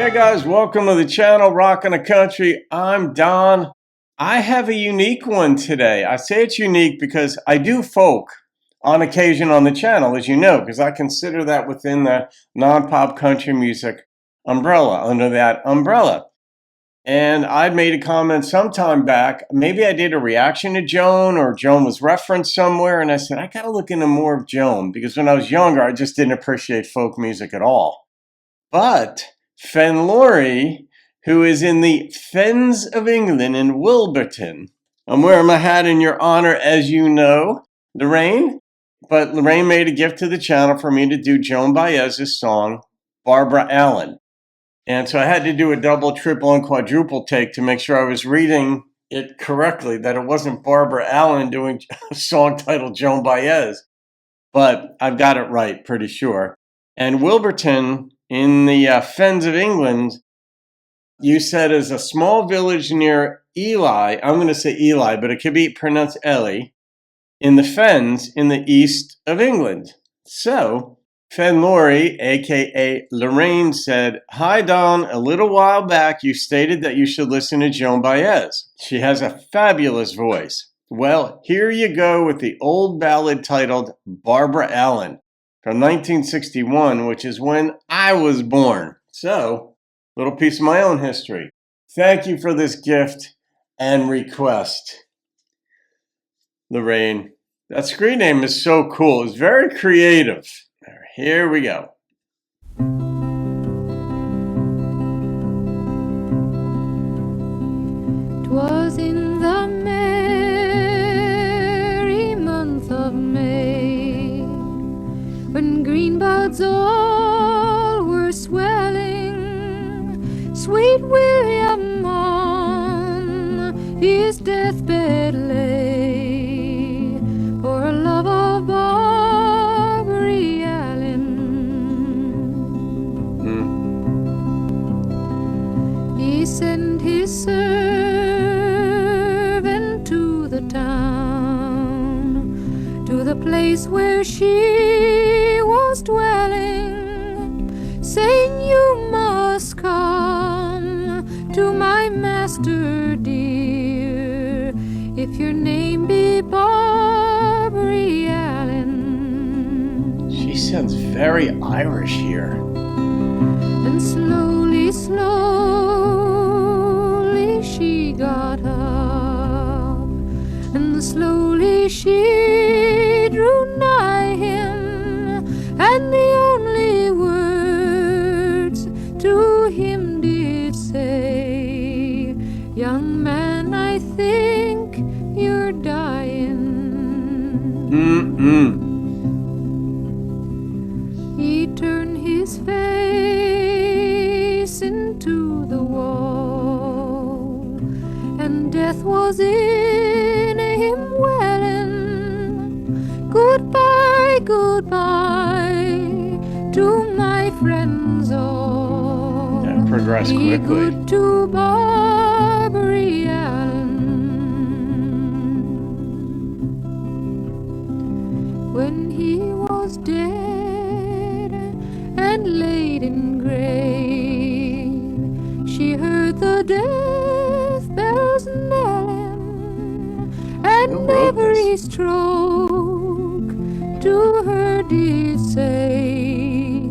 Hey guys, welcome to the channel, Rockin' the Country. I'm Don. I have a unique one today. I say it's unique because I do folk on occasion on the channel, as you know, because I consider that within the non-pop country music umbrella, under that umbrella. And I made a comment sometime back, maybe I did a reaction to Joan or Joan was referenced somewhere, and I said, I gotta look into more of Joan, because when I was younger, I just didn't appreciate folk music at all. But Fenlori, who is in the Fens of England in Wilburton. I'm wearing my hat in your honor, as you know, Lorraine. But Lorraine made a gift to the channel for me to do Joan Baez's song, Barbara Allen. And so I had to do a double, triple, and quadruple take to make sure I was reading it correctly, that it wasn't Barbara Allen doing a song titled Joan Baez. But I've got it right, pretty sure. And Wilburton in the Fens of England, you said, is a small village near Ely. I'm going to say Ely, but it could be pronounced Ely, in the Fens in the east of England. So Fenlori, aka Lorraine, said, "Hi Don, a little while back you stated that you should listen to Joan Baez. She has a fabulous voice. Well, here you go with the old ballad titled Barbara Allen from 1961, which is when I was born. So, little piece of my own history. Thank you for this gift and request, Lorraine. That screen name is so cool. It's very creative. Here we go. 'Twas in the merry month of May, when green buds all were swelling, sweet William on his deathbed lay, for love of Barbary Allen. He sent his servant to the town, to the place where she was dwelling, saying, "You must come to my master dear, if your name be Barbary Allen." She sounds very Irish here. And slowly, slowly she got up, and slowly she drew nigh him, and the only words to him did say, "Young man, I think you're dying." He turned his face into the wall, and death was in him welling. Goodbye, goodbye to my friends all. That progressed Be quickly. good to Barbary Allen. When he was dead and laid in grave, she heard the death bells knelling, and every stroke to her did say,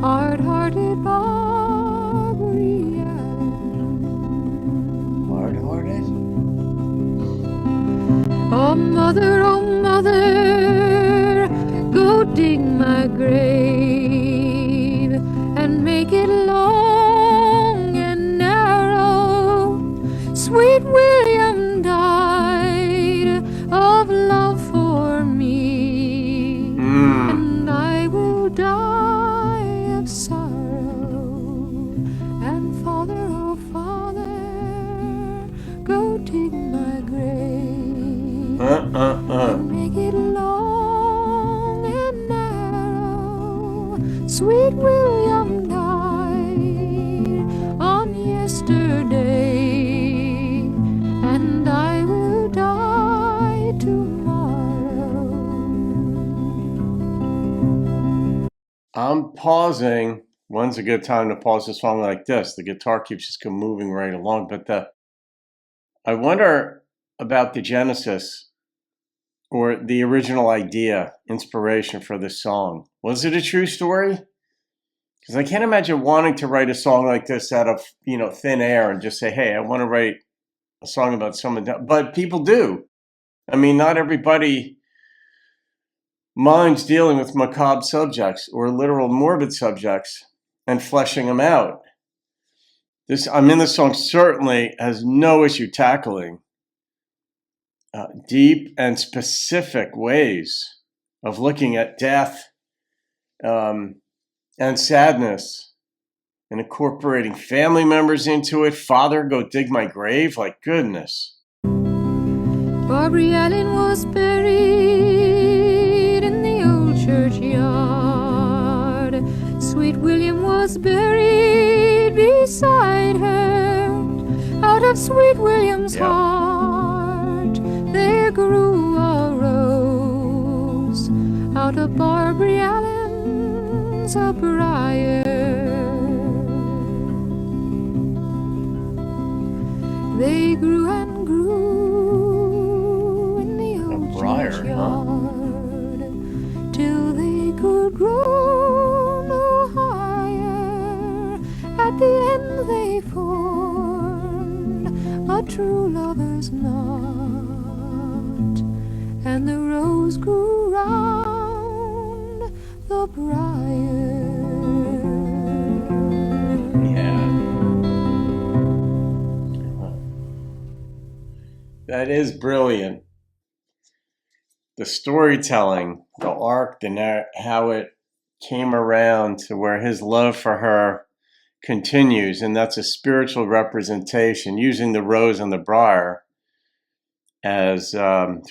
"Hard-hearted Barbary Allen." Hard-hearted? Oh mother, go dig my grave and make it long and narrow. Sweet William died of love for me, and I will die of sorrow. And Father, oh Father, go dig my grave and make it long and narrow. Sweet William died on yesterday, and I will die tomorrow. I'm pausing When's a good time to pause a song like this? The guitar keeps just moving right along. But I wonder about the genesis or the original idea, inspiration for this song. Was it a true story? Because I can't imagine wanting to write a song like this out of, thin air and just say, hey, I want to write a song about someone. But people do. I mean, not everybody minds dealing with macabre subjects or literal morbid subjects and fleshing them out. This song certainly has no issue tackling deep and specific ways of looking at death and sadness and incorporating family members into it. Father, go dig my grave. Like, goodness. Barbara Allen was buried in the old churchyard. Sweet William was buried beside her. Out of Sweet William's heart there grew a rose. Out of Barbara Allen's a briar. They grew and grew in the old churchyard till they could grow no higher. At the end they formed a true lover's knot, and the rose grew round the briar. That is brilliant. The storytelling, the arc, how it came around to where his love for her continues, and that's a spiritual representation, using the rose and the briar as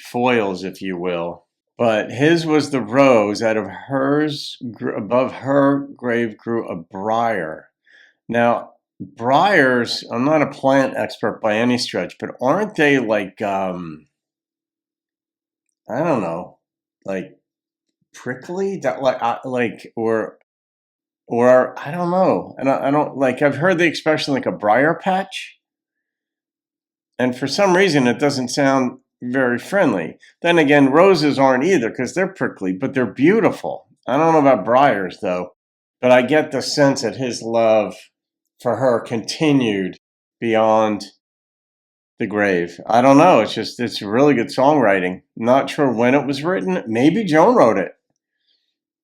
foils, if you will. But his was the rose. Out of hers, above her grave grew a briar. Now, briars, I'm not a plant expert by any stretch, but aren't they like, I don't know, like prickly? That or I don't know. And I don't like, I've heard the expression like a briar patch. And for some reason, it doesn't sound very friendly. Then again, roses aren't either because they're prickly, but they're beautiful. I don't know about briars though, but I get the sense that his love for her continued beyond the grave. I don't know. It's really good songwriting. Not sure when it was written. Maybe Joan wrote it.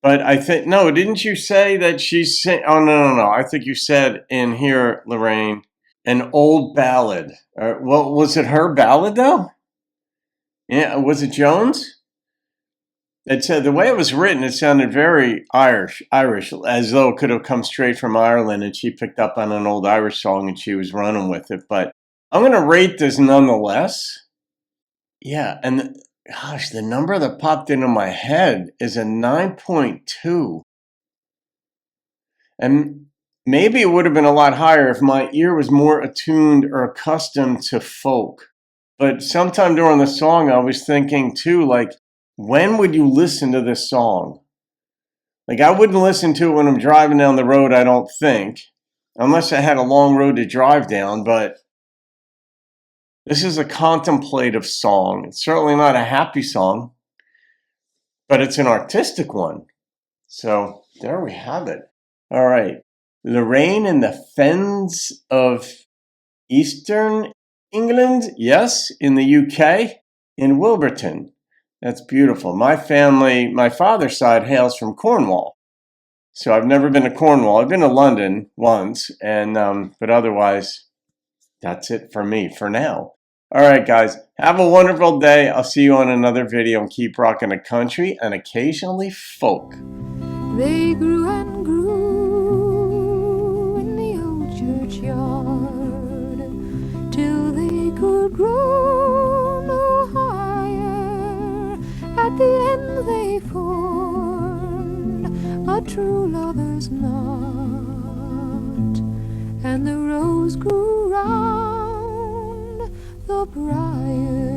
But I think, no, didn't you say that she's saying, oh, no. I think you said in here, Lorraine, an old ballad. Well, was it her ballad though? Yeah, was it Joan's? It said the way it was written, it sounded very Irish, as though it could have come straight from Ireland and she picked up on an old Irish song and she was running with it. But I'm going to rate this nonetheless. Yeah, and gosh, the number that popped into my head is a 9.2. And maybe it would have been a lot higher if my ear was more attuned or accustomed to folk. But sometime during the song, I was thinking too, like, when would you listen to this song? Like, I wouldn't listen to it when I'm driving down the road, I don't think, unless I had a long road to drive down. But this is a contemplative song. It's certainly not a happy song, but it's an artistic one. So there we have it. All right. Lorraine in the fens of Eastern England. Yes, in the UK, in Wilburton. That's beautiful. My family, my father's side hails from Cornwall. So I've never been to Cornwall. I've been to London once, and but otherwise, that's it for me for now. All right, guys. Have a wonderful day. I'll see you on another video, and keep rocking the country and occasionally folk. They grew and grew in the old churchyard till they could grow no higher. At the end they formed a true lover's knot, and the rose grew round the briar.